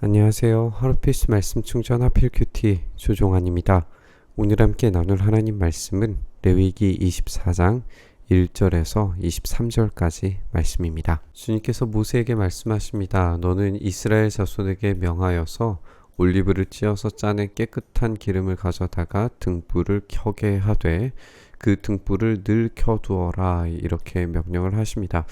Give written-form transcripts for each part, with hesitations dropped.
안녕하세요. 하루피스 말씀 충전 하필 큐티 조종환입니다. 오늘 함께 나눌 하나님 말씀은 레위기 24장 1절에서 23절까지 말씀입니다. 주님께서 모세에게 말씀하십니다. 너는 이스라엘 자손에게 명하여서 올리브를 찧어서 짜낸 깨끗한 기름을 가져다가 등불을 켜게 하되 그 등불을 늘 켜두어라, 이렇게 명령을 하십니다.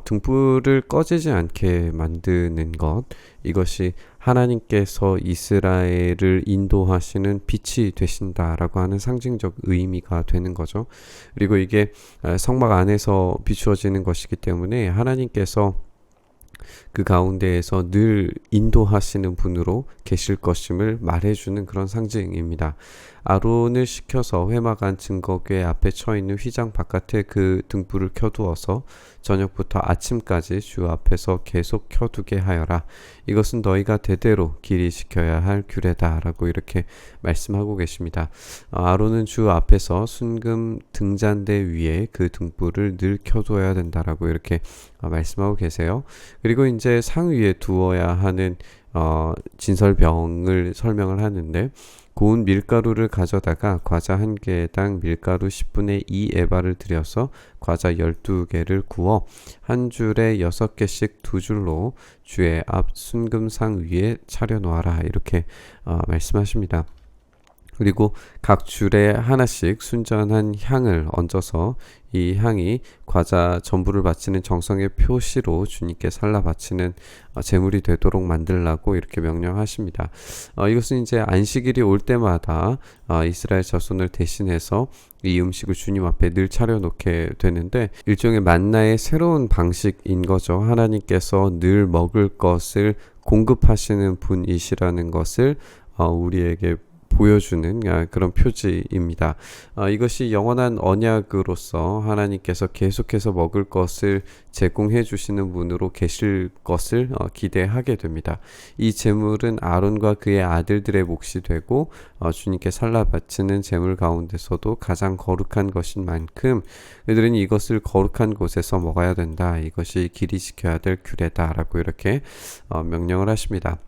등불을 꺼지지 않게 만드는 것, 이것이 하나님께서 이스라엘을 인도하시는 빛이 되신다라고 하는 상징적 의미가 되는 거죠. 그리고 이게 성막 안에서 비추어지는 것이기 때문에 하나님께서 그 가운데에서 늘 인도하시는 분으로 계실 것임을 말해주는 그런 상징입니다. 아론을 시켜서 회막안 증거궤 앞에 처있는 휘장 바깥에 그 등불을 켜두어서 저녁부터 아침까지 주 앞에서 계속 켜두게 하여라. 이것은 너희가 대대로 길이 지켜야 할 규례다, 라고 이렇게 말씀하고 계십니다. 아론은 주 앞에서 순금 등잔대 위에 그 등불을 늘 켜두어야 된다라고 이렇게 말씀하고 계세요. 그리고 이제 상 위에 두어야 하는 진설병을 설명을 하는데, 고운 밀가루를 가져다가 과자 한 개당 밀가루 10분의 2 에바를 들여서 과자 12개를 구워 한 줄에 6개씩 두 줄로 주의 앞 순금상 위에 차려 놓아라, 이렇게 말씀하십니다. 그리고 각 줄에 하나씩 순전한 향을 얹어서 이 향이 과자 전부를 바치는 정성의 표시로 주님께 살라 바치는 제물이 되도록 만들라고 이렇게 명령하십니다. 이것은 이제 안식일이 올 때마다 이스라엘 자손을 대신해서 이 음식을 주님 앞에 늘 차려놓게 되는데, 일종의 만나의 새로운 방식인 거죠. 하나님께서 늘 먹을 것을 공급하시는 분이시라는 것을 우리에게 보여주는 그런 표지입니다. 이것이 영원한 언약으로서 하나님께서 계속해서 먹을 것을 제공해 주시는 분으로 계실 것을 기대하게 됩니다. 이 제물은 아론과 그의 아들들의 몫이 되고 주님께 살라 바치는 제물 가운데서도 가장 거룩한 것인 만큼 그들은 이것을 거룩한 곳에서 먹어야 된다. 이것이 길이 지켜야 될 규례다라고 이렇게 명령을 하십니다.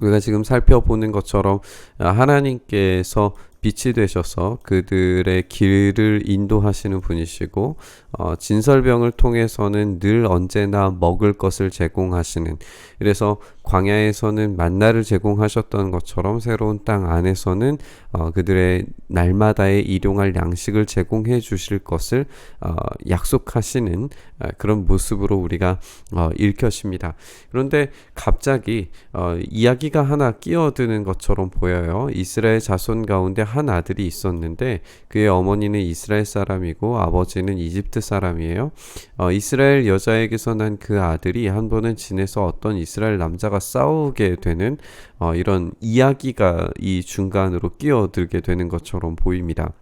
우리가 지금 살펴보는 것처럼 하나님께서 빛이 되셔서 그들의 길을 인도하시는 분이시고, 진설병을 통해서는 늘 언제나 먹을 것을 제공하시는, 그래서 광야에서는 만나를 제공하셨던 것처럼 새로운 땅 안에서는 그들의 날마다의 일용할 양식을 제공해 주실 것을 약속하시는 그런 모습으로 우리가 읽혀집니다. 그런데 갑자기 이야기가 하나 끼어드는 것처럼 보여요. 이스라엘 자손 가운데 한 아들이 있었는데 그의 어머니는 이스라엘 사람이고 아버지는 이집트 사람이에요. 이스라엘 여자에게서 난 그 아들이 한 번은 지내서 어떤 이스라엘 남자가 싸우게 되는 이런 이야기가 이 중간으로 끼어들게 되는 것처럼 보입니다.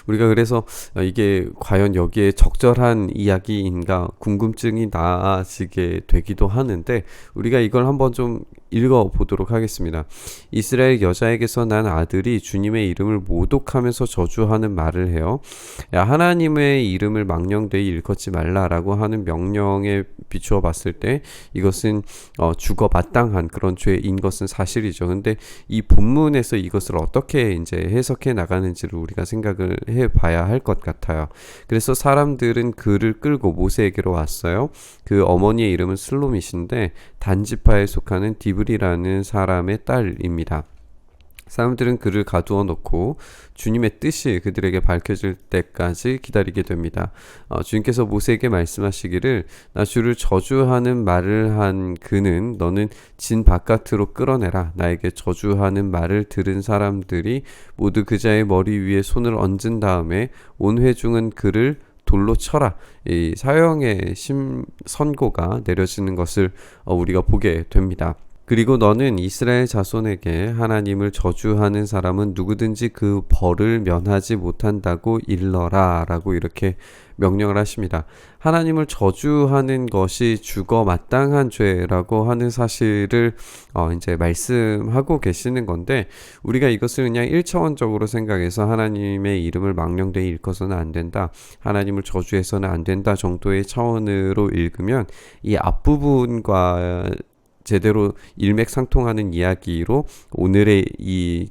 우리가 그래서 이게 과연 여기에 적절한 이야기인가 궁금증이 나아지게 되기도 하는데, 우리가 이걸 한번 좀 읽어보도록 하겠습니다. 이스라엘 여자에게서 난 아들이 주님의 이름을 모독하면서 저주하는 말을 해요. 야, 하나님의 이름을 망령되이 일컫지 말라라고 하는 명령에 비추어 봤을 때 이것은 죽어 마땅한 그런 죄인 것은 사실이죠. 근데 이 본문에서 이것을 어떻게 이제 해석해 나가는지를 우리가 생각을 해 봐야 할 것 같아요. 그래서 사람들은 그를 끌고 모세에게로 왔어요. 그 어머니의 이름은 슬로밋인데 단지파에 속하는 디브리라는 사람의 딸입니다. 사람들은 그를 가두어 놓고 주님의 뜻이 그들에게 밝혀질 때까지 기다리게 됩니다. 주님께서 모세에게 말씀하시기를, 나 주를 저주하는 말을 한 그는 너는 진 바깥으로 끌어내라. 나에게 저주하는 말을 들은 사람들이 모두 그자의 머리 위에 손을 얹은 다음에 온 회중은 그를 돌로 쳐라. 이 사형의 선고가 내려지는 것을 우리가 보게 됩니다. 그리고 너는 이스라엘 자손에게 하나님을 저주하는 사람은 누구든지 그 벌을 면하지 못한다고 일러라, 라고 이렇게 명령을 하십니다. 하나님을 저주하는 것이 죽어 마땅한 죄라고 하는 사실을 이제 말씀하고 계시는 건데, 우리가 이것을 그냥 1차원적으로 생각해서 하나님의 이름을 망령되이 일컬어서는 안 된다, 하나님을 저주해서는 안 된다 정도의 차원으로 읽으면 이 앞부분과 제대로 일맥상통하는 이야기로 오늘의 이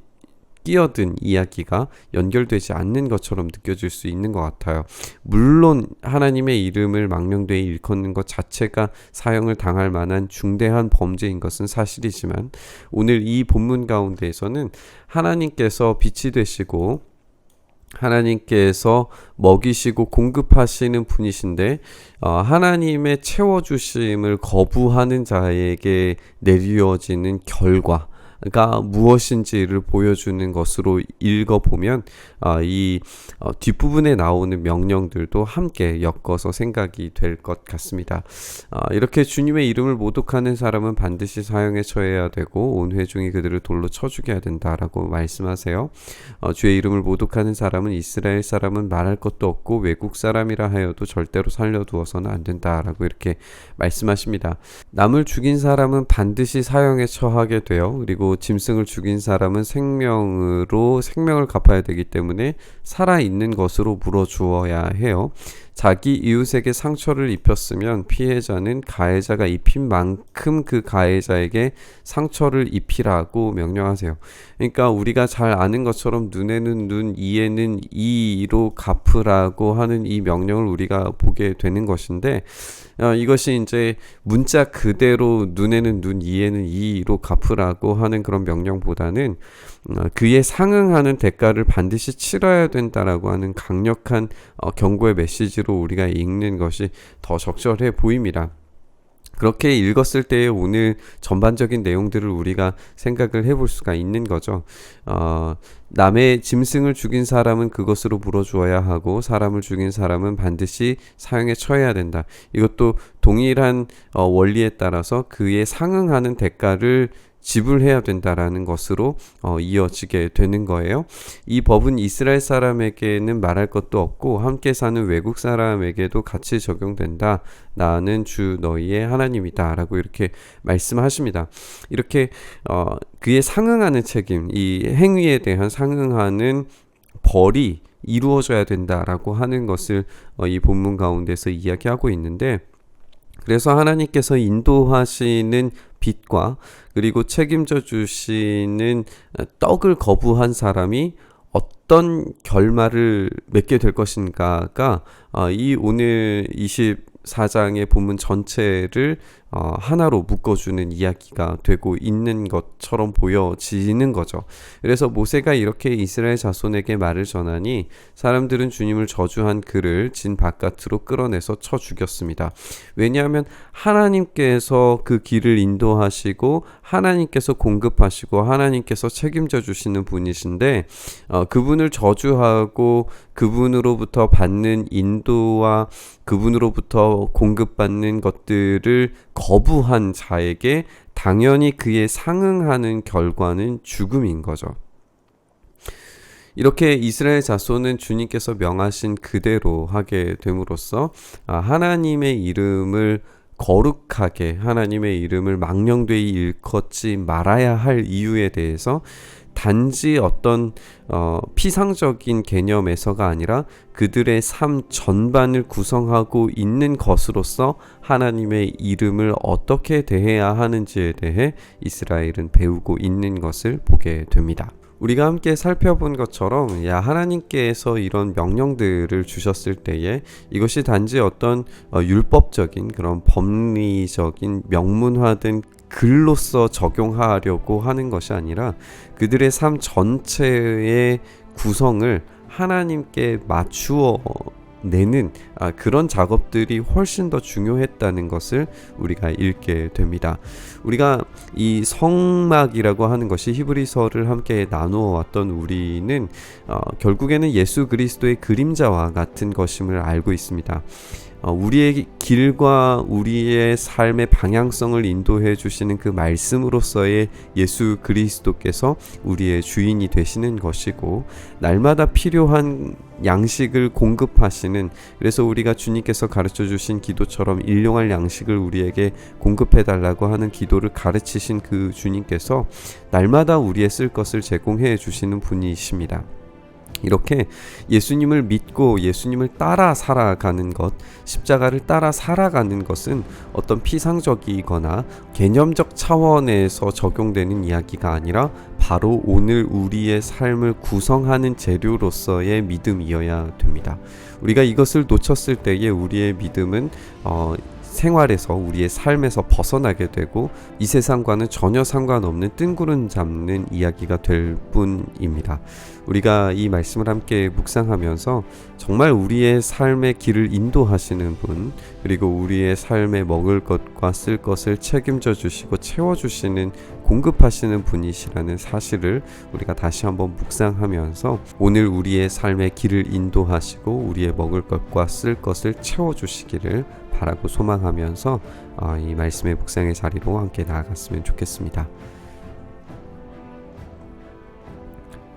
끼어든 이야기가 연결되지 않는 것처럼 느껴질 수 있는 것 같아요. 물론 하나님의 이름을 망령되이 일컫는 것 자체가 사형을 당할 만한 중대한 범죄인 것은 사실이지만, 오늘 이 본문 가운데에서는 하나님께서 빛이 되시고 하나님께서 먹이시고 공급하시는 분이신데, 하나님의 채워주심을 거부하는 자에게 내려지는 결과가 무엇인지를 보여주는 것으로 읽어보면, 이 뒷부분에 나오는 명령들도 함께 엮어서 생각이 될 것 같습니다. 이렇게 주님의 이름을 모독하는 사람은 반드시 사형에 처해야 되고 온 회중이 그들을 돌로 쳐 죽여야 된다라고 말씀하세요. 주의 이름을 모독하는 사람은 이스라엘 사람은 말할 것도 없고 외국 사람이라 하여도 절대로 살려두어서는 안 된다라고 이렇게 말씀하십니다. 남을 죽인 사람은 반드시 사형에 처하게 돼요. 그리고 짐승을 죽인 사람은 생명으로 생명을 갚아야 되기 때문에 살아있는 것으로 물어주어야 해요. 자기 이웃에게 상처를 입혔으면 피해자는 가해자가 입힌 만큼 그 가해자에게 상처를 입히라고 명령하세요. 그러니까 우리가 잘 아는 것처럼 눈에는 눈, 이에는 이로 갚으라고 하는 이 명령을 우리가 보게 되는 것인데, 이것이 이제 문자 그대로 눈에는 눈, 이에는 이로 갚으라고 하는 그런 명령보다는 그에 상응하는 대가를 반드시 치러야 된다라고 하는 강력한 경고의 메시지로 우리가 읽는 것이 더 적절해 보입니다. 그렇게 읽었을 때 오늘 전반적인 내용들을 우리가 생각을 해볼 수가 있는 거죠. 남의 짐승을 죽인 사람은 그것으로 물어주어야 하고 사람을 죽인 사람은 반드시 사형에 처해야 된다. 이것도 동일한 원리에 따라서 그에 상응하는 대가를 지불해야 된다라는 것으로 이어지게 되는 거예요. 이 법은 이스라엘 사람에게는 말할 것도 없고 함께 사는 외국 사람에게도 같이 적용된다. 나는 주 너희의 하나님이다 라고 이렇게 말씀하십니다. 이렇게 그에 상응하는 책임, 이 행위에 대한 상응하는 벌이 이루어져야 된다라고 하는 것을 이 본문 가운데서 이야기하고 있는데, 그래서 하나님께서 인도하시는 빛과 그리고 책임져 주시는 떡을 거부한 사람이 어떤 결말을 맺게 될 것인가가 이 오늘 24장의 본문 전체를 하나로 묶어주는 이야기가 되고 있는 것처럼 보여지는 거죠. 그래서 모세가 이렇게 이스라엘 자손에게 말을 전하니 사람들은 주님을 저주한 그를 진 바깥으로 끌어내서 쳐 죽였습니다. 왜냐하면 하나님께서 그 길을 인도하시고 하나님께서 공급하시고 하나님께서 책임져 주시는 분이신데, 그분을 저주하고 그분으로부터 받는 인도와 그분으로부터 공급받는 것들을 거부한 자에게 당연히 그에 상응하는 결과는 죽음인 거죠. 이렇게 이스라엘 자손은 주님께서 명하신 그대로 하게 됨으로써 하나님의 이름을 거룩하게, 하나님의 이름을 망령되이 일컫지 말아야 할 이유에 대해서 단지 어떤 피상적인 개념에서가 아니라 그들의 삶 전반을 구성하고 있는 것으로서 하나님의 이름을 어떻게 대해야 하는지에 대해 이스라엘은 배우고 있는 것을 보게 됩니다. 우리가 함께 살펴본 것처럼 하나님께서 이런 명령들을 주셨을 때에 이것이 단지 어떤 율법적인 그런 법리적인 명문화된 글로서 적용하려고 하는 것이 아니라 그들의 삶 전체의 구성을 하나님께 맞추어 내는 그런 작업들이 훨씬 더 중요했다는 것을 우리가 읽게 됩니다. 우리가 이 성막이라고 하는 것이 히브리서를 함께 나누어 왔던 우리는 결국에는 예수 그리스도의 그림자와 같은 것임을 알고 있습니다. 우리의 길과 우리의 삶의 방향성을 인도해 주시는 그 말씀으로서의 예수 그리스도께서 우리의 주인이 되시는 것이고, 날마다 필요한 양식을 공급하시는, 그래서 우리가 주님께서 가르쳐 주신 기도처럼 일용할 양식을 우리에게 공급해 달라고 하는 기도를 가르치신 그 주님께서 날마다 우리의 쓸 것을 제공해 주시는 분이십니다. 이렇게 예수님을 믿고 예수님을 따라 살아가는 것, 십자가를 따라 살아가는 것은 어떤 피상적이거나 개념적 차원에서 적용되는 이야기가 아니라 바로 오늘 우리의 삶을 구성하는 재료로서의 믿음이어야 됩니다. 우리가 이것을 놓쳤을 때에 우리의 믿음은 생활에서 우리의 삶에서 벗어나게 되고 이 세상과는 전혀 상관없는 뜬구름 잡는 이야기가 될 뿐입니다. 우리가 이 말씀을 함께 묵상하면서 정말 우리의 삶의 길을 인도하시는 분, 그리고 우리의 삶에 먹을 것과 쓸 것을 책임져 주시고 채워주시는 공급하시는 분이시라는 사실을 우리가 다시 한번 묵상하면서 오늘 우리의 삶의 길을 인도하시고 우리의 먹을 것과 쓸 것을 채워주시기를 바라고 소망하면서 이 말씀의 묵상의 자리로 함께 나아갔으면 좋겠습니다.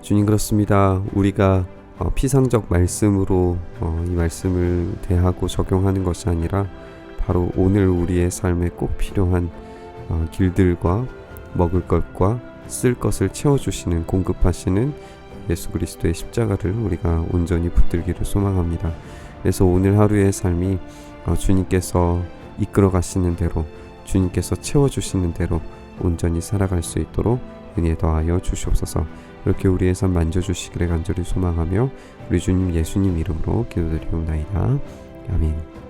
주님, 그렇습니다. 우리가 피상적 말씀으로 이 말씀을 대하고 적용하는 것이 아니라 바로 오늘 우리의 삶에 꼭 필요한 길들과 먹을 것과 쓸 것을 채워주시는 공급하시는 예수 그리스도의 십자가를 우리가 온전히 붙들기를 소망합니다. 그래서 오늘 하루의 삶이 주님께서 이끌어 가시는 대로, 주님께서 채워주시는 대로 온전히 살아갈 수 있도록 은혜 더하여 주시옵소서. 이렇게 우리의 삶 만져주시기를 간절히 소망하며 우리 주님 예수님 이름으로 기도드리옵나이다. 아멘.